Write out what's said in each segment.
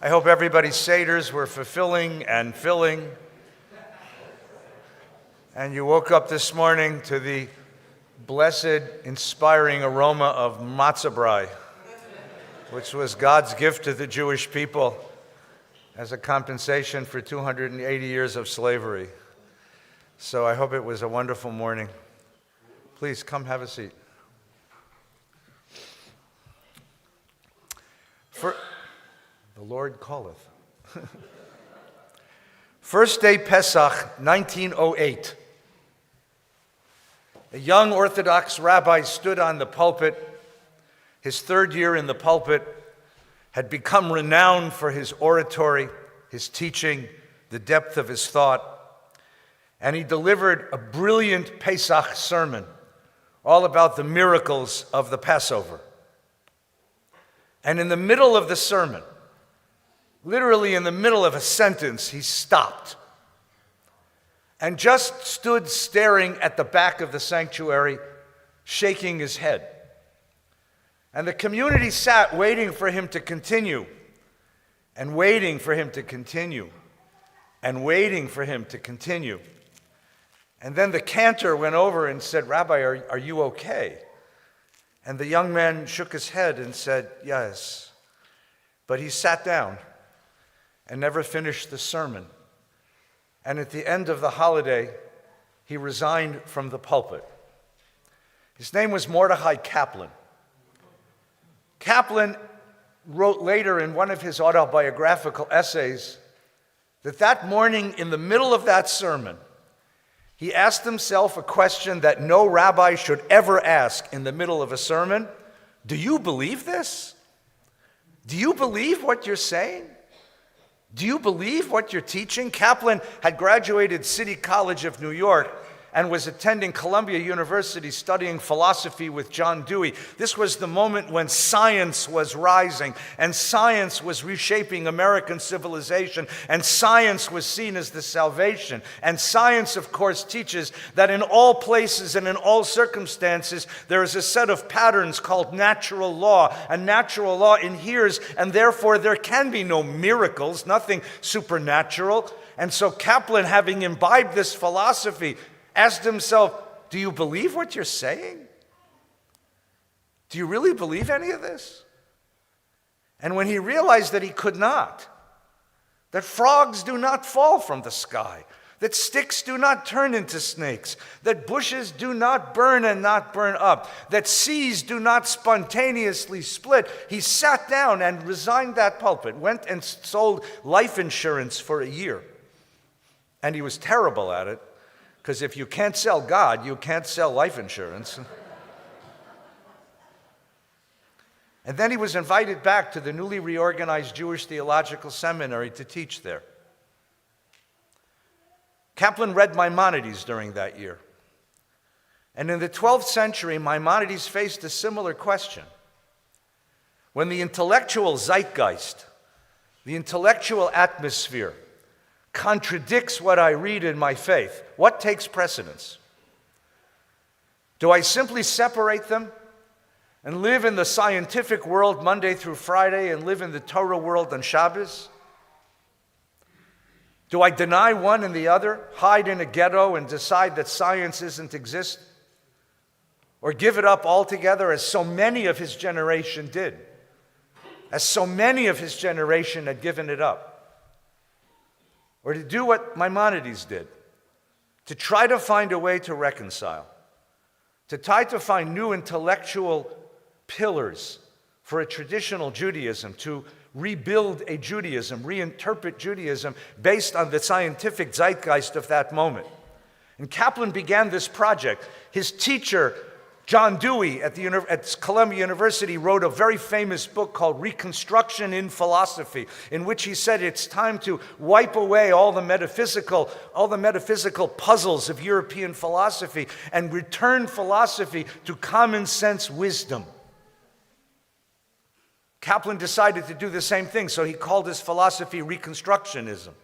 I hope everybody's seders were fulfilling and filling. And you woke up this morning to the blessed, inspiring aroma of matzah brai, which was God's gift to the Jewish people as a compensation for 280 years of slavery. So I hope it was a wonderful morning. Please come have a seat. The Lord calleth. First day Pesach, 1908. A young Orthodox rabbi stood on the pulpit. His third year in the pulpit, had become renowned for his oratory, his teaching, the depth of his thought. And he delivered a brilliant Pesach sermon, all about the miracles of the Passover. And in the middle of the sermon, literally in the middle of a sentence, he stopped and just stood staring at the back of the sanctuary, shaking his head. And the community sat waiting for him to continue, and waiting for him to continue, and waiting for him to continue. And then the cantor went over and said, "Rabbi, are you okay?" And the young man shook his head and said, "Yes." But he sat down and never finished the sermon. And at the end of the holiday, he resigned from the pulpit. His name was Mordechai Kaplan. Kaplan wrote later in one of his autobiographical essays that morning, in the middle of that sermon, he asked himself a question that no rabbi should ever ask in the middle of a sermon. Do you believe this? Do you believe what you're saying? Do you believe what you're teaching? Kaplan had graduated City College of New York and was attending Columbia University studying philosophy with John Dewey. This was the moment when science was rising, and science was reshaping American civilization, and science was seen as the salvation. And science, of course, teaches that in all places and in all circumstances, there is a set of patterns called natural law, and natural law adheres, and therefore there can be no miracles, nothing supernatural. And so Kaplan, having imbibed this philosophy, asked himself, do you believe what you're saying? Do you really believe any of this? And when he realized that he could not, that frogs do not fall from the sky, that sticks do not turn into snakes, that bushes do not burn and not burn up, that seas do not spontaneously split, he sat down and resigned that pulpit, went and sold life insurance for a year. And he was terrible at it, because if you can't sell God, you can't sell life insurance. And then he was invited back to the newly reorganized Jewish Theological Seminary to teach there. Kaplan read Maimonides during that year. And in the 12th century, Maimonides faced a similar question. When the intellectual zeitgeist, the intellectual atmosphere, contradicts what I read in my faith, what takes precedence? Do I simply separate them and live in the scientific world Monday through Friday and live in the Torah world on Shabbos? Do I deny one and the other, hide in a ghetto and decide that science doesn't exist? Or give it up altogether, as so many of his generation did, as so many of his generation had given it up? Or to do what Maimonides did, to try to find a way to reconcile, to try to find new intellectual pillars for a traditional Judaism, to rebuild a Judaism, reinterpret Judaism based on the scientific zeitgeist of that moment. And Kaplan began this project. His teacher, John Dewey at Columbia University, wrote a very famous book called Reconstruction in Philosophy, in which he said it's time to wipe away all the metaphysical puzzles of European philosophy and return philosophy to common sense wisdom. Kaplan decided to do the same thing, so he called his philosophy Reconstructionism.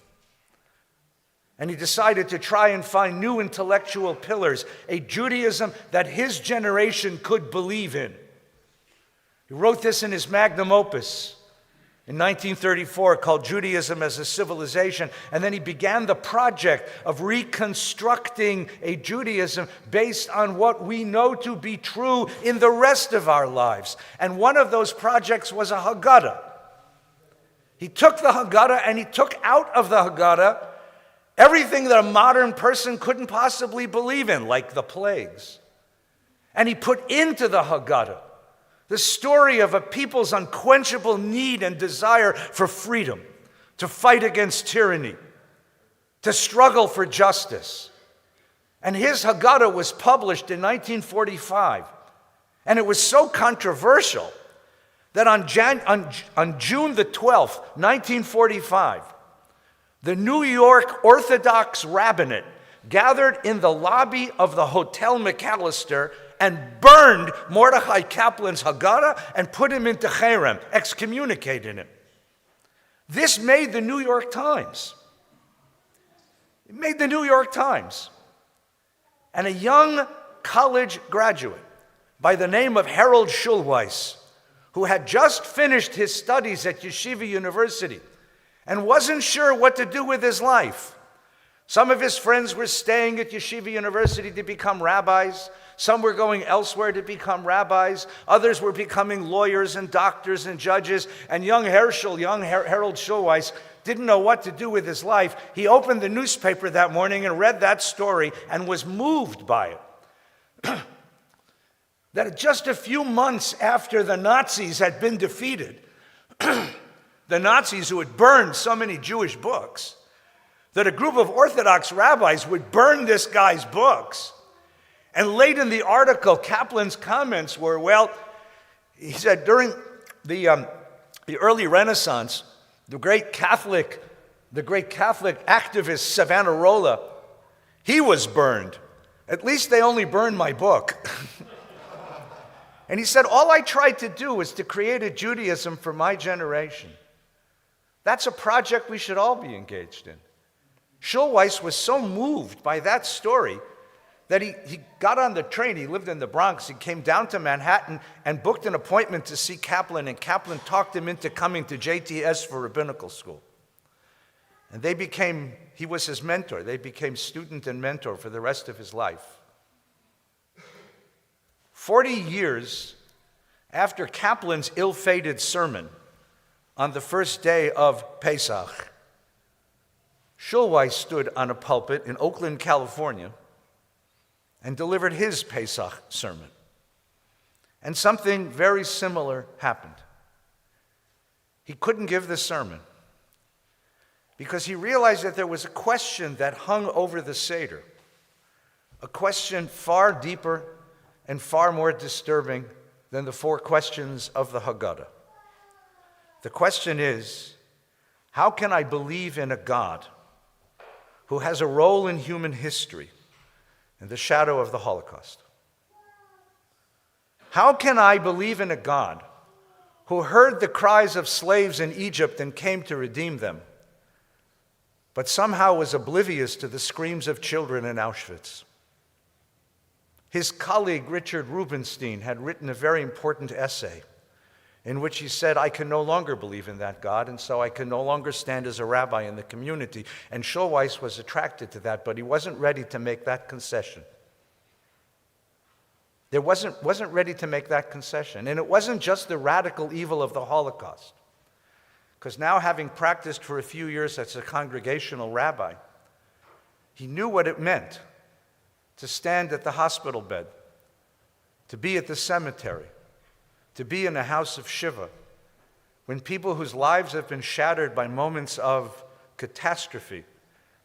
And he decided to try and find new intellectual pillars, a Judaism that his generation could believe in. He wrote this in his magnum opus, in 1934 called Judaism as a Civilization, and then he began the project of reconstructing a Judaism based on what we know to be true in the rest of our lives. And one of those projects was a Haggadah. He took the Haggadah and he took out of the Haggadah everything that a modern person couldn't possibly believe in, like the plagues. And he put into the Haggadah the story of a people's unquenchable need and desire for freedom, to fight against tyranny, to struggle for justice. And his Haggadah was published in 1945. And it was so controversial that on June the 12th, 1945, the New York Orthodox rabbinate gathered in the lobby of the Hotel McAllister and burned Mordechai Kaplan's Haggadah and put him into cherem, excommunicated him. This made the New York Times. It made the New York Times. And a young college graduate by the name of Harold Schulweis, who had just finished his studies at Yeshiva University and wasn't sure what to do with his life. Some of his friends were staying at Yeshiva University to become rabbis. Some were going elsewhere to become rabbis. Others were becoming lawyers and doctors and judges. And young Harold Schulweis didn't know what to do with his life. He opened the newspaper that morning and read that story and was moved by it. That just a few months after the Nazis had been defeated, the Nazis who had burned so many Jewish books, that a group of Orthodox rabbis would burn this guy's books. And late in the article, Kaplan's comments were, well, he said, during the early Renaissance, the great Catholic activist Savonarola, he was burned. At least they only burned my book. And he said, all I tried to do was to create a Judaism for my generation. That's a project we should all be engaged in. Schulweis was so moved by that story that he got on the train. He lived in the Bronx. He came down to Manhattan and booked an appointment to see Kaplan, and Kaplan talked him into coming to JTS for rabbinical school. And he was his mentor. They became student and mentor for the rest of his life. 40 years after Kaplan's ill-fated sermon on the first day of Pesach, Schulweis stood on a pulpit in Oakland, California, and delivered his Pesach sermon. And something very similar happened. He couldn't give the sermon because he realized that there was a question that hung over the Seder, a question far deeper and far more disturbing than the 4 questions of the Haggadah. The question is, how can I believe in a God who has a role in human history in the shadow of the Holocaust? How can I believe in a God who heard the cries of slaves in Egypt and came to redeem them, but somehow was oblivious to the screams of children in Auschwitz? His colleague Richard Rubinstein had written a very important essay in which he said, I can no longer believe in that God, and so I can no longer stand as a rabbi in the community. And Schulweis was attracted to that, but he wasn't ready to make that concession. There wasn't ready to make that concession. And it wasn't just the radical evil of the Holocaust. Because now, having practiced for a few years as a congregational rabbi, he knew what it meant to stand at the hospital bed, to be at the cemetery, to be in a house of Shiva, when people whose lives have been shattered by moments of catastrophe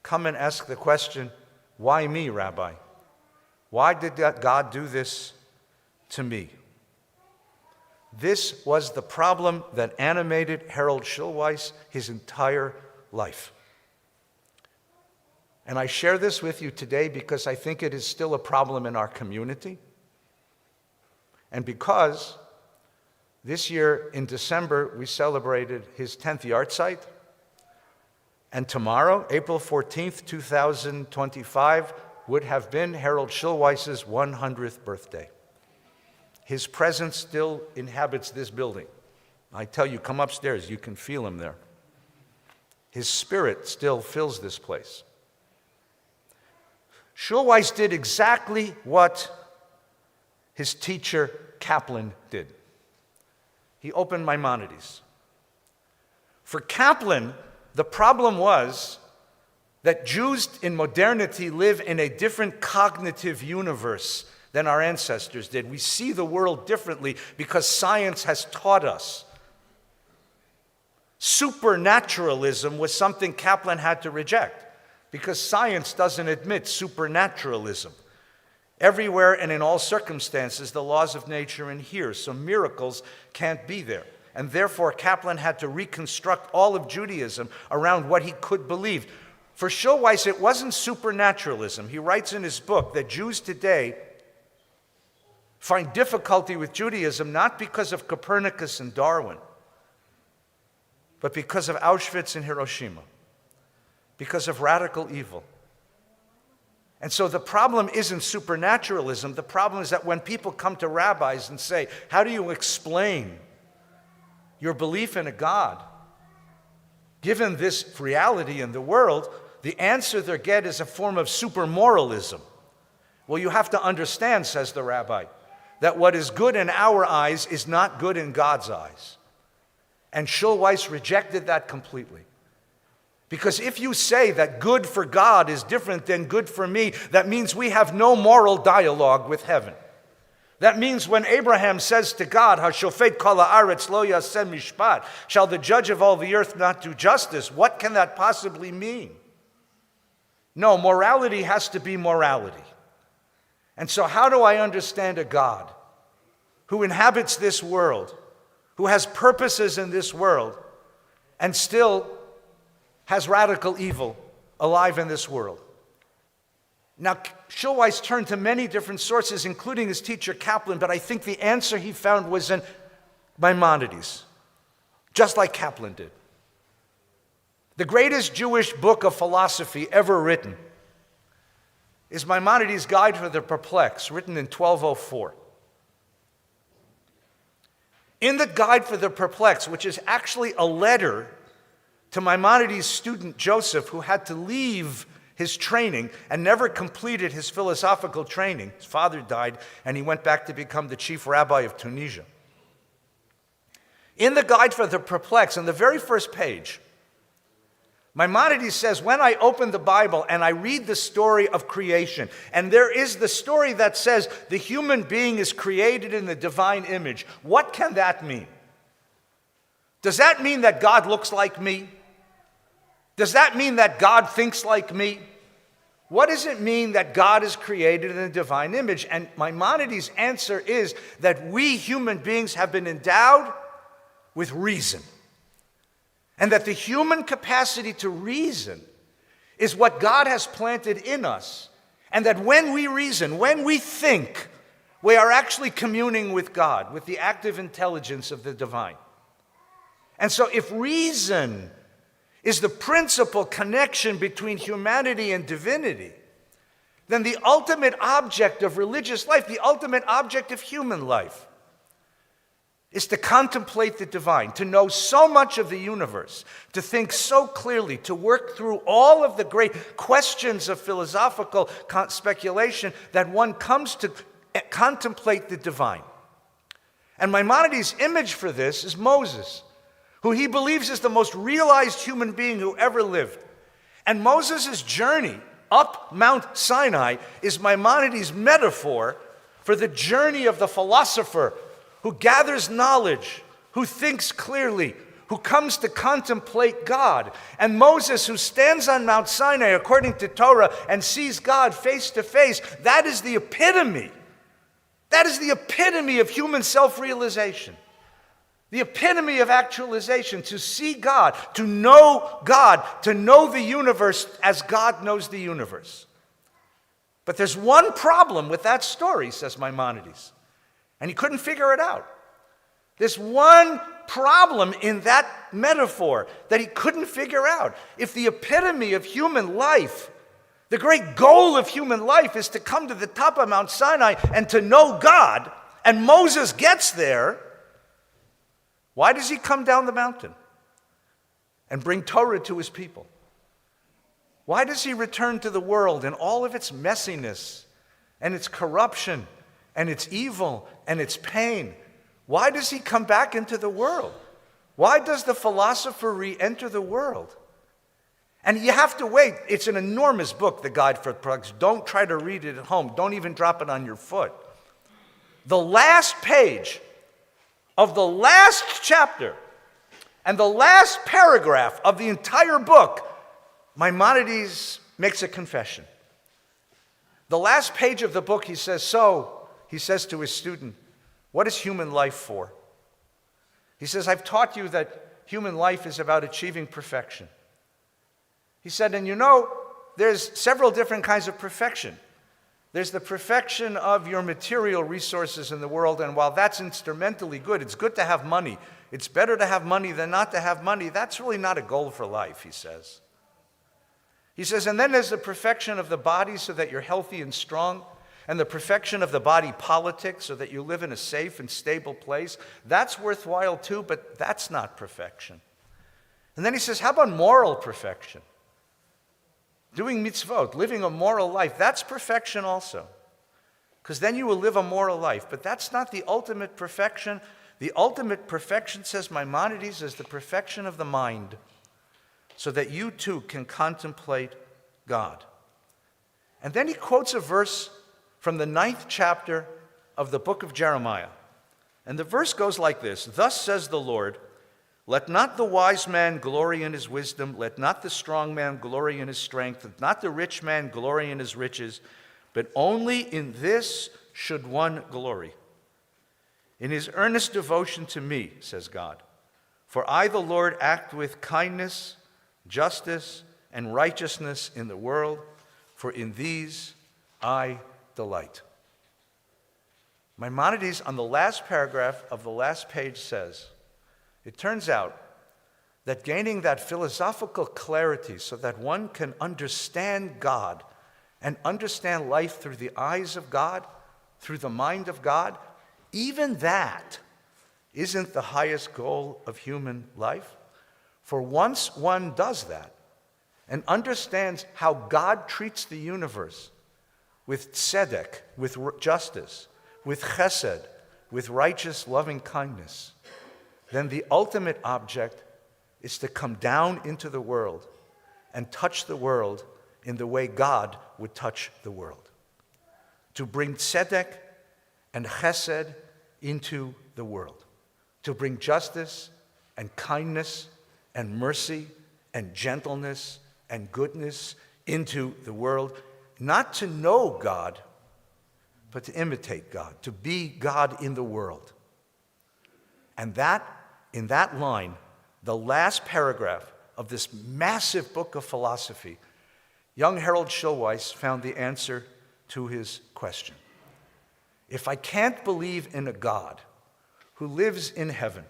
come and ask the question, why me, Rabbi? Why did God do this to me? This was the problem that animated Harold Schulweis his entire life. And I share this with you today because I think it is still a problem in our community. And because this year in December we celebrated his 10th yahrzeit. And tomorrow, April 14th, 2025, would have been Harold Schulweis's 100th birthday. His presence still inhabits this building I tell you, come upstairs, you can feel him there. His spirit still fills this place. Schulweis did exactly what his teacher Kaplan did. He opened Maimonides. For Kaplan, the problem was that Jews in modernity live in a different cognitive universe than our ancestors did. We see the world differently because science has taught us. Supernaturalism was something Kaplan had to reject because science doesn't admit supernaturalism. Everywhere and in all circumstances, the laws of nature adhere, so miracles can't be there. And therefore, Kaplan had to reconstruct all of Judaism around what he could believe. For Schulweis, it wasn't supernaturalism. He writes in his book that Jews today find difficulty with Judaism not because of Copernicus and Darwin, but because of Auschwitz and Hiroshima, because of radical evil. And so the problem isn't supernaturalism. The problem is that when people come to rabbis and say, how do you explain your belief in a God, given this reality in the world, the answer they get is a form of supermoralism. Well, you have to understand, says the rabbi, that what is good in our eyes is not good in God's eyes. And Schulweis rejected that completely. Because if you say that good for God is different than good for me, that means we have no moral dialogue with heaven. That means when Abraham says to God, "Hashofet kol haaretz lo yaseh mishpat," shall the judge of all the earth not do justice? What can that possibly mean? No, morality has to be morality. And so how do I understand a God who inhabits this world, who has purposes in this world, and still has radical evil alive in this world? Now, Schulweis turned to many different sources, including his teacher Kaplan, but I think the answer he found was in Maimonides, just like Kaplan did. The greatest Jewish book of philosophy ever written is Maimonides' Guide for the Perplexed, written in 1204. In the Guide for the Perplexed, which is actually a letter to Maimonides' student Joseph, who had to leave his training and never completed his philosophical training. His father died, and he went back to become the chief rabbi of Tunisia. In the Guide for the Perplexed, on the very first page, Maimonides says, when I open the Bible and I read the story of creation, and there is the story that says the human being is created in the divine image, what can that mean? Does that mean that God looks like me? Does that mean that God thinks like me? What does it mean that God is created in the divine image? And Maimonides' answer is that we human beings have been endowed with reason. And that the human capacity to reason is what God has planted in us. And that when we reason, when we think, we are actually communing with God, with the active intelligence of the divine. And so if reason is the principal connection between humanity and divinity, then the ultimate object of religious life, the ultimate object of human life, is to contemplate the divine, to know so much of the universe, to think so clearly, to work through all of the great questions of philosophical speculation that one comes to contemplate the divine. And Maimonides' image for this is Moses, who he believes is the most realized human being who ever lived. And Moses' journey up Mount Sinai is Maimonides' metaphor for the journey of the philosopher who gathers knowledge, who thinks clearly, who comes to contemplate God. And Moses, who stands on Mount Sinai according to Torah and sees God face to face, that is the epitome. That is the epitome of human self-realization. The epitome of actualization, to see God, to know the universe as God knows the universe. But there's one problem with that story, says Maimonides, and he couldn't figure it out. There's one problem in that metaphor that he couldn't figure out. If the epitome of human life, the great goal of human life is to come to the top of Mount Sinai and to know God, and Moses gets there, Why does he come down the mountain and bring Torah to his people? Why does he return to the world in all of its messiness and its corruption and its evil and its pain? Why does he come back into the world? Why does the philosopher re-enter the world? And you have to wait. It's an enormous book, The Guide for Progress. Don't try to read it at home. Don't even drop it on your foot. The last page of the last chapter and the last paragraph of the entire book, Maimonides makes a confession. The last page of the book, he says to his student, what is human life for? He says, I've taught you that human life is about achieving perfection. He said, and you know, there's several different kinds of perfection. There's the perfection of your material resources in the world, and while that's instrumentally good, it's good to have money. It's better to have money than not to have money. That's really not a goal for life, he says. He says, and then there's the perfection of the body so that you're healthy and strong, and the perfection of the body politic so that you live in a safe and stable place. That's worthwhile too, but that's not perfection. And then he says, how about moral perfection? Doing mitzvot, living a moral life, that's perfection also. Because then you will live a moral life. But that's not the ultimate perfection. The ultimate perfection, says Maimonides, is the perfection of the mind, so that you too can contemplate God. And then he quotes a verse from the 9th chapter of the book of Jeremiah. And the verse goes like this, thus says the Lord, let not the wise man glory in his wisdom, let not the strong man glory in his strength, let not the rich man glory in his riches, but only in this should one glory, in his earnest devotion to me, says God. For I, the Lord, act with kindness, justice, and righteousness in the world, for in these I delight. Maimonides, on the last paragraph of the last page, says, it turns out that gaining that philosophical clarity so that one can understand God and understand life through the eyes of God, through the mind of God, even that isn't the highest goal of human life. For once one does that and understands how God treats the universe with tzedek, with justice, with chesed, with righteous loving kindness, then the ultimate object is to come down into the world and touch the world in the way God would touch the world. To bring tzedek and chesed into the world. To bring justice and kindness and mercy and gentleness and goodness into the world. Not to know God, but to imitate God, to be God in the world. And that, in that line, the last paragraph of this massive book of philosophy, young Harold Schulweis found the answer to his question. If I can't believe in a God who lives in heaven,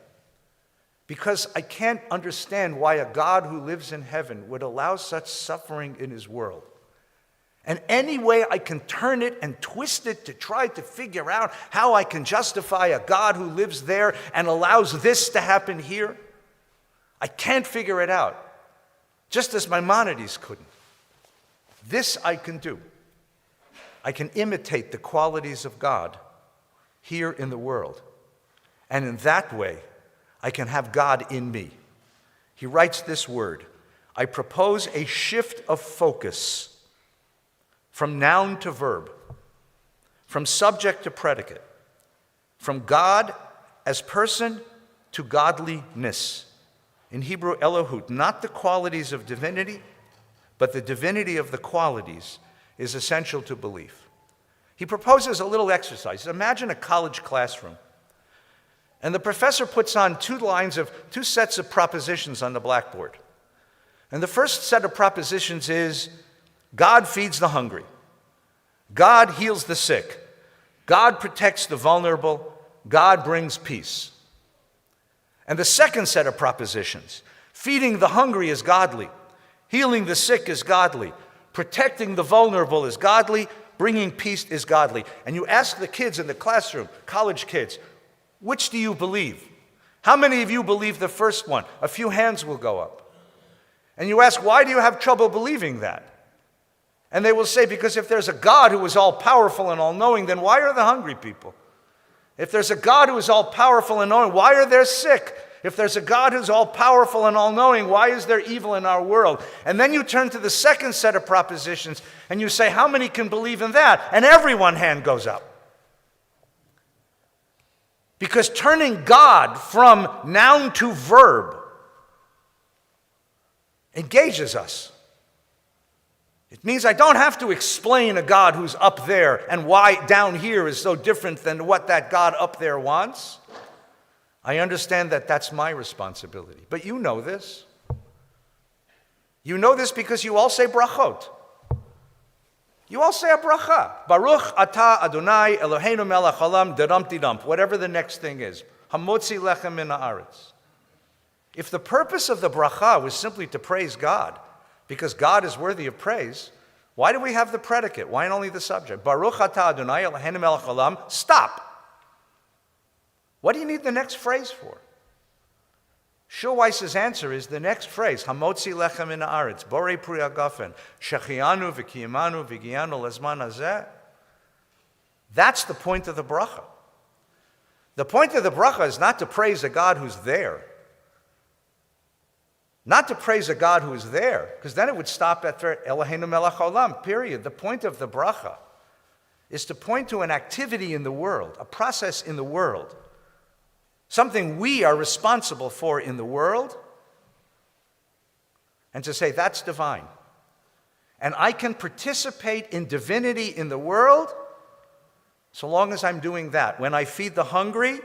because I can't understand why a God who lives in heaven would allow such suffering in his world, and any way I can turn it and twist it to try to figure out how I can justify a God who lives there and allows this to happen here, I can't figure it out, just as Maimonides couldn't. This I can do. I can imitate the qualities of God here in the world. And in that way, I can have God in me. He writes this word, I propose a shift of focus from noun to verb, from subject to predicate, from God as person to godliness. In Hebrew, Elohut, not the qualities of divinity, but the divinity of the qualities is essential to belief. He proposes a little exercise. Imagine a college classroom. And the professor puts on two sets of propositions on the blackboard. And the first set of propositions is, God feeds the hungry. God heals the sick. God protects the vulnerable. God brings peace. And the second set of propositions, feeding the hungry is godly. Healing the sick is godly. Protecting the vulnerable is godly. Bringing peace is godly. And you ask the kids in the classroom, college kids, which do you believe? How many of you believe the first one? A few hands will go up. And you ask, why do you have trouble believing that? And they will say, because if there's a God who is all-powerful and all-knowing, then why are the hungry people? If there's a God who is all-powerful and all-knowing, why are there sick? If there's a God who's all-powerful and all-knowing, why is there evil in our world? And then you turn to the second set of propositions, and you say, how many can believe in that? And everyone's hand goes up. Because turning God from noun to verb engages us. It means I don't have to explain a God who's up there and why down here is so different than what that God up there wants. I understand that that's my responsibility. But you know this. You know this because you all say brachot. You all say a bracha. Baruch atah Adonai Eloheinu melech haolam dedam. Whatever the next thing is. Hamotzi lechem min haaretz. If the purpose of the bracha was simply to praise God, because God is worthy of praise, why do we have the predicate? Why only the subject? Baruch atah Adonai Eloheinu melech haolam. Stop. What do you need the next phrase for? Schulweis's answer is the next phrase, Hamotzi lechem min haaretz, borei pri hagafen, shechianu v'kiyamanu v'giyanu lezman hazeh. That's the point of the bracha. The point of the bracha is not to praise a God who's there. Not to praise a God who is there, because then it would stop at Eloheinu melech haolam, period. The point of the bracha is to point to an activity in the world, a process in the world, something we are responsible for in the world, and to say that's divine. And I can participate in divinity in the world so long as I'm doing that. When I feed the hungry,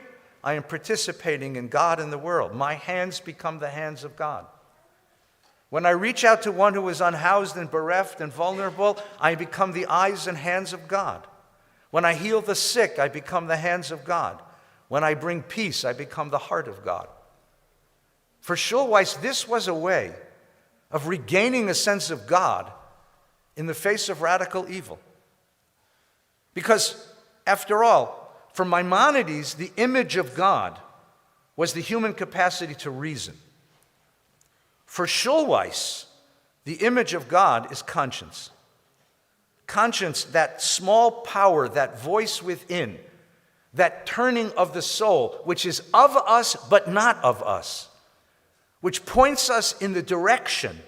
I am participating in God in the world. My hands become the hands of God. When I reach out to one who is unhoused and bereft and vulnerable, I become the eyes and hands of God. When I heal the sick, I become the hands of God. When I bring peace, I become the heart of God. For Schulweis, this was a way of regaining a sense of God in the face of radical evil. Because, after all, for Maimonides, the image of God was the human capacity to reason. For Schulweis, the image of God is conscience. Conscience, that small power, that voice within, that turning of the soul, which is of us but not of us, which points us in the direction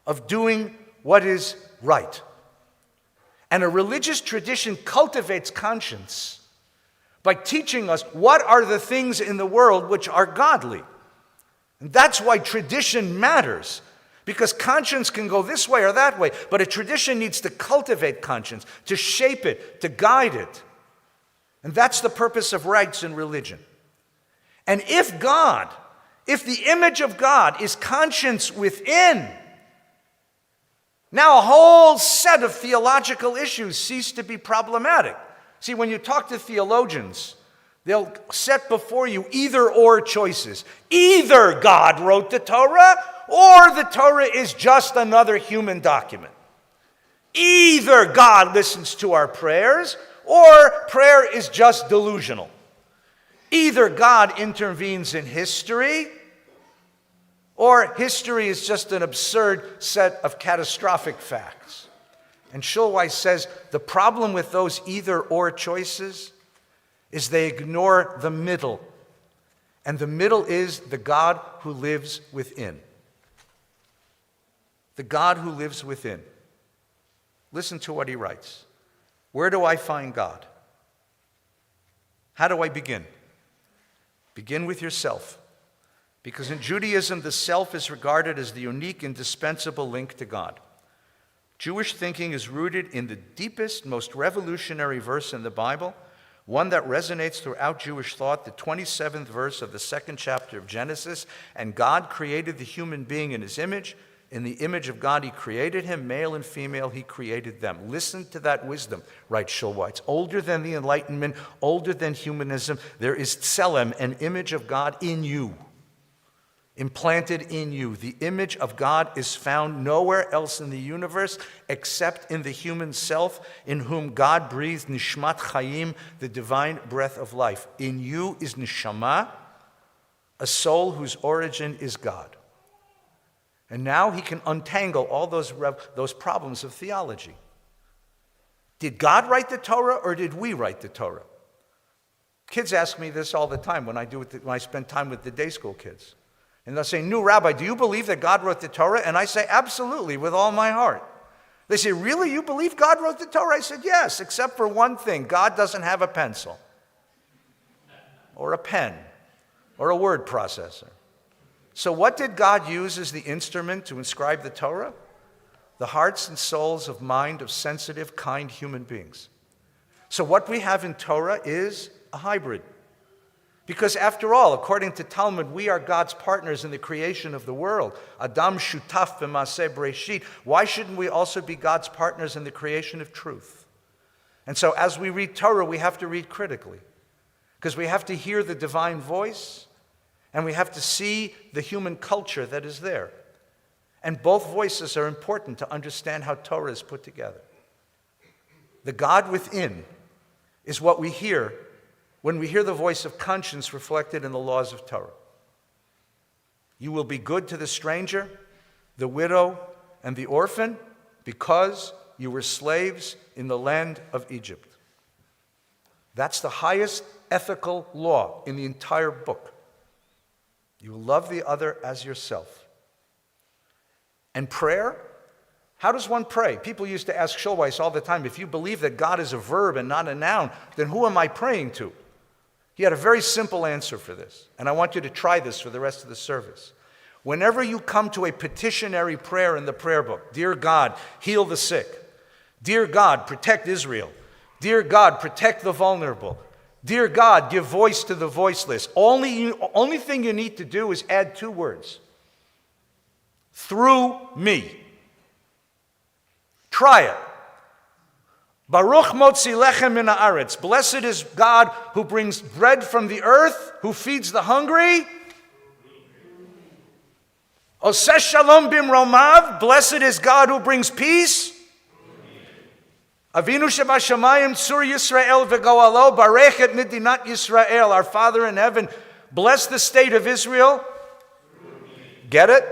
of doing what is right. And a religious tradition cultivates conscience by teaching us what are the things in the world which are godly. And that's why tradition matters, because conscience can go this way or that way, but a tradition needs to cultivate conscience, to shape it, to guide it. And that's the purpose of rites and religion. And if the image of God is conscience within, now a whole set of theological issues cease to be problematic. See, when you talk to theologians, they'll set before you either-or choices. Either God wrote the Torah, or the Torah is just another human document. Either God listens to our prayers, or prayer is just delusional. Either God intervenes in history, or history is just an absurd set of catastrophic facts. And Schulweis says the problem with those either-or choices is they ignore the middle. And the middle is the God who lives within. The God who lives within. Listen to what he writes. Where do I find God? How do I begin? Begin with yourself. Because in Judaism, the self is regarded as the unique, indispensable link to God. Jewish thinking is rooted in the deepest, most revolutionary verse in the Bible, one that resonates throughout Jewish thought, the 27th verse of the 2nd chapter of Genesis. And God created the human being in his image. In the image of God, he created him, male and female, he created them. Listen to that wisdom, writes Schulweis. Older than the Enlightenment, older than humanism, there is tselem, an image of God in you, implanted in you. The image of God is found nowhere else in the universe except in the human self, in whom God breathed nishmat chayim, the divine breath of life. In you is neshama, a soul whose origin is God. And now he can untangle all those problems of theology. Did God write the Torah or did we write the Torah? Kids ask me this all the time when I spend time with the day school kids. And they'll say, "No, Rabbi, do you believe that God wrote the Torah?" And I say, "Absolutely, with all my heart." They say, "Really? You believe God wrote the Torah?" I said, "Yes, except for one thing. God doesn't have a pencil or a pen or a word processor." So what did God use as the instrument to inscribe the Torah? The hearts and souls of sensitive, kind human beings. So what we have in Torah is a hybrid. Because after all, according to Talmud, we are God's partners in the creation of the world. Adam shutaf b'maseh breshit. Why shouldn't we also be God's partners in the creation of truth? And so as we read Torah, we have to read critically. Because we have to hear the divine voice, and we have to see the human culture that is there. And both voices are important to understand how Torah is put together. The God within is what we hear when we hear the voice of conscience reflected in the laws of Torah. You will be good to the stranger, the widow, and the orphan, because you were slaves in the land of Egypt. That's the highest ethical law in the entire book. You will love the other as yourself. And prayer? How does one pray? People used to ask Schulweis all the time, if you believe that God is a verb and not a noun, then who am I praying to? He had a very simple answer for this, and I want you to try this for the rest of the service. Whenever you come to a petitionary prayer in the prayer book, "Dear God, heal the sick. Dear God, protect Israel. Dear God, protect the vulnerable. Dear God, give voice to the voiceless." Only thing you need to do is add 2 words. Through me. Try it. Baruch motzi lechem min haaretz. Blessed is God who brings bread from the earth, who feeds the hungry. Oseh shalom bimromav. Blessed is God who brings peace. Avinu shebashamayim tzur Yisrael v'goalo. Barech et midinat Yisrael. Our Father in heaven, bless the state of Israel. Get it?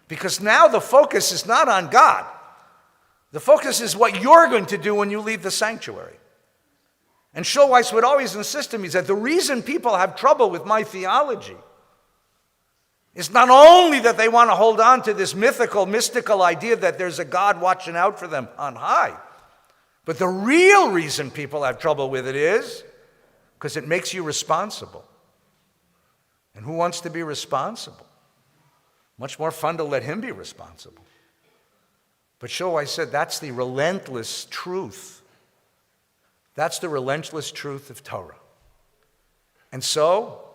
Because now the focus is not on God. The focus is what you're going to do when you leave the sanctuary. And Schulweis would always insist to me, he said, the reason people have trouble with my theology is not only that they want to hold on to this mystical idea that there's a God watching out for them on high, but the real reason people have trouble with it is because it makes you responsible. And who wants to be responsible? Much more fun to let him be responsible. But Schulweis said that's the relentless truth. That's the relentless truth of Torah. And so,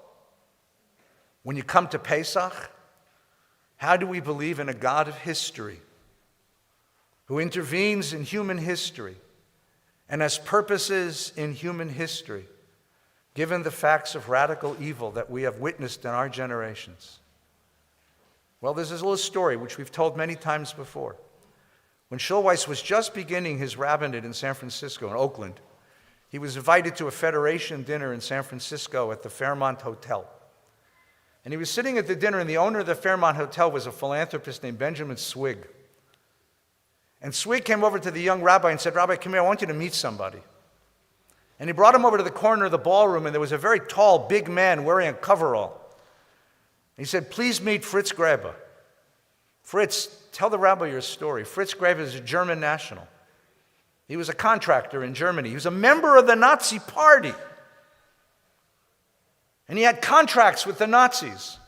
when you come to Pesach, how do we believe in a God of history who intervenes in human history and has purposes in human history, given the facts of radical evil that we have witnessed in our generations? Well, there's this little story which we've told many times before. When Schulweis was just beginning his rabbinate in San Francisco, in Oakland, he was invited to a Federation dinner in San Francisco at the Fairmont Hotel. And he was sitting at the dinner, and the owner of the Fairmont Hotel was a philanthropist named Benjamin Swig. And Swig came over to the young rabbi and said, "Rabbi, come here, I want you to meet somebody." And he brought him over to the corner of the ballroom, and there was a very tall, big man wearing a coverall. He said, "Please meet Fritz Grabber." "Fritz, tell the rabbi your story." Fritz Grabber is a German national. He was a contractor in Germany. He was a member of the Nazi Party. And he had contracts with the Nazis.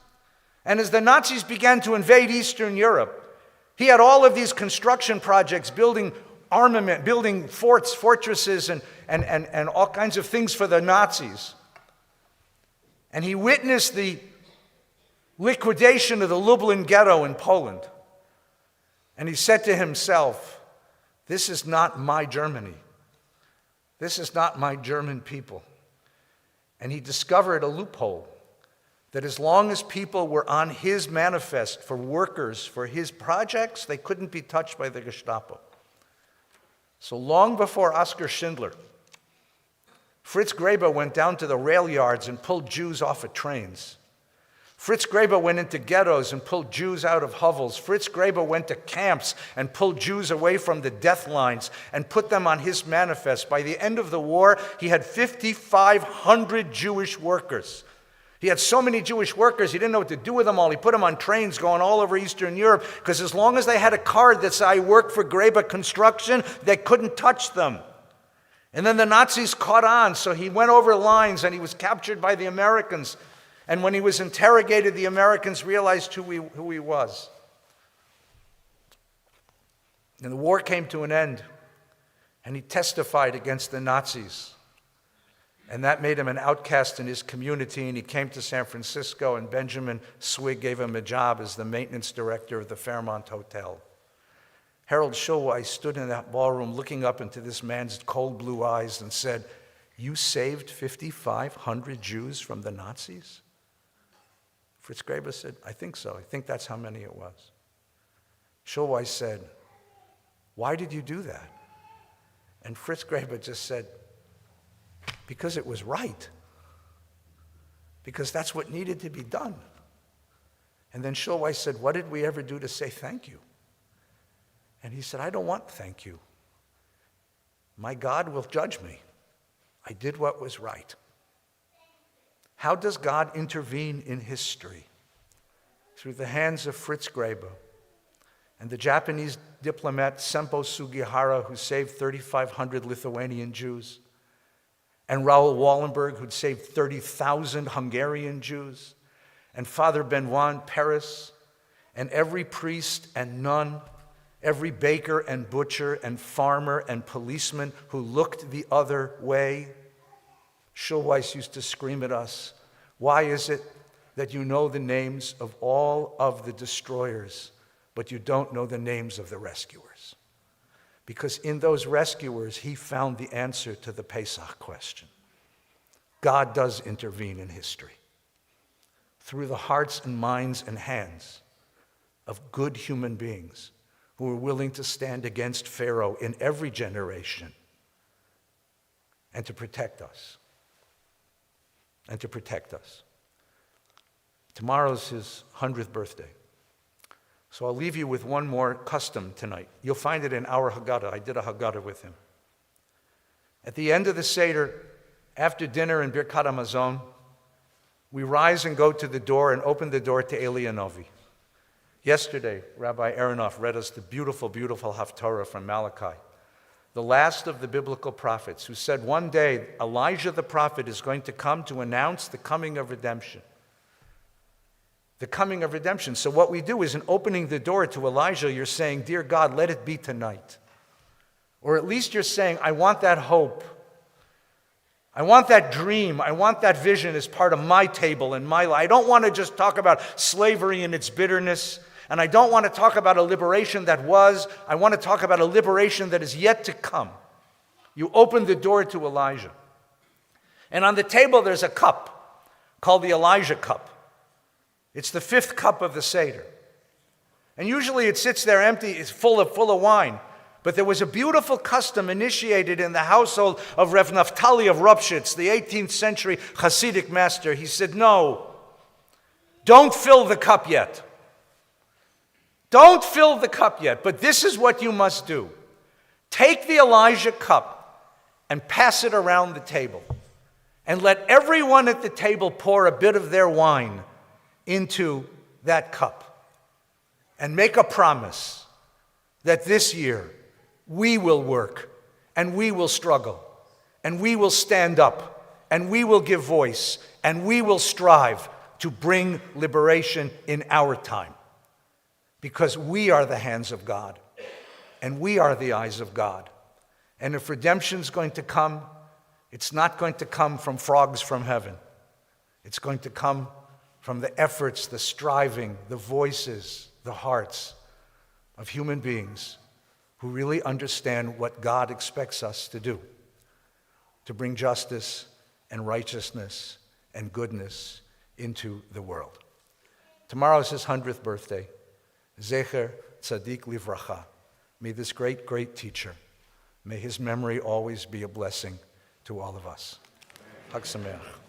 And as the Nazis began to invade Eastern Europe, he had all of these construction projects, building armament, building forts, fortresses, and all kinds of things for the Nazis. And he witnessed the liquidation of the Lublin ghetto in Poland. And he said to himself, this is not my Germany. This is not my German people. And he discovered a loophole that as long as people were on his manifest for workers for his projects, they couldn't be touched by the Gestapo. So long before Oskar Schindler, Fritz Grabber went down to the rail yards and pulled Jews off of trains. Fritz Grabber went into ghettos and pulled Jews out of hovels. Fritz Grabber went to camps and pulled Jews away from the death lines and put them on his manifest. By the end of the war, he had 5,500 Jewish workers. He had so many Jewish workers, he didn't know what to do with them all. He put them on trains going all over Eastern Europe because as long as they had a card that said, I work for Grabber Construction, they couldn't touch them. And then the Nazis caught on, so he went over lines and he was captured by the Americans. And when he was interrogated, the Americans realized who he was. And the war came to an end, and he testified against the Nazis. And that made him an outcast in his community, and he came to San Francisco, and Benjamin Swig gave him a job as the maintenance director of the Fairmont Hotel. Harold Schulweis stood in that ballroom looking up into this man's cold blue eyes and said, "You saved 5,500 Jews from the Nazis?" Fritz Grabber said, "I think so. I think that's how many it was." Schulweis said, "Why did you do that?" And Fritz Grabber just said, "Because it was right. Because that's what needed to be done." And then Schulweis said, "What did we ever do to say thank you?" And he said, "I don't want thank you. My God will judge me. I did what was right." How does God intervene in history? Through the hands of Fritz Grabber and the Japanese diplomat Sempo Sugihara, who saved 3,500 Lithuanian Jews, and Raoul Wallenberg, who'd saved 30,000 Hungarian Jews, and Father Benoit Paris, and every priest and nun, every baker and butcher and farmer and policeman who looked the other way. Schulweis used to scream at us, "Why is it that you know the names of all of the destroyers, but you don't know the names of the rescuers?" Because in those rescuers, he found the answer to the Pesach question. God does intervene in history through the hearts and minds and hands of good human beings who are willing to stand against Pharaoh in every generation and to protect us. And to protect us. Tomorrow's his 100th birthday. So I'll leave you with one more custom tonight. You'll find it in our Haggadah. I did a Haggadah with him. At the end of the Seder, after dinner in Birkat HaMazon, we rise and go to the door and open the door to Eli Hanavi. Yesterday, Rabbi Aronoff read us the beautiful, beautiful Haftarah from Malachi, the last of the biblical prophets, who said one day Elijah the prophet is going to come to announce the coming of redemption. The coming of redemption. So what we do is in opening the door to Elijah, you're saying, "Dear God, let it be tonight." Or at least you're saying, "I want that hope. I want that dream. I want that vision as part of my table and my life. I don't want to just talk about slavery and its bitterness. And I don't want to talk about a liberation that was. I want to talk about a liberation that is yet to come." You open the door to Elijah. And on the table there's a cup called the Elijah cup. It's the 5th cup of the Seder. And usually it sits there empty, it's full of wine. But there was a beautiful custom initiated in the household of Rev Naftali of Ropshitz, the 18th century Hasidic master. He said, "No, don't fill the cup yet. Don't fill the cup yet, but this is what you must do. Take the Elijah cup and pass it around the table. And let everyone at the table pour a bit of their wine into that cup. And make a promise that this year we will work and we will struggle and we will stand up and we will give voice and we will strive to bring liberation in our time. Because we are the hands of God, and we are the eyes of God. And if redemption's going to come, it's not going to come from frogs from heaven. It's going to come from the efforts, the striving, the voices, the hearts of human beings who really understand what God expects us to do, to bring justice and righteousness and goodness into the world. Tomorrow is his 100th birthday. Zecher Tzadik Livracha. May this great, great teacher, may his memory always be a blessing to all of us. Chag Sameach.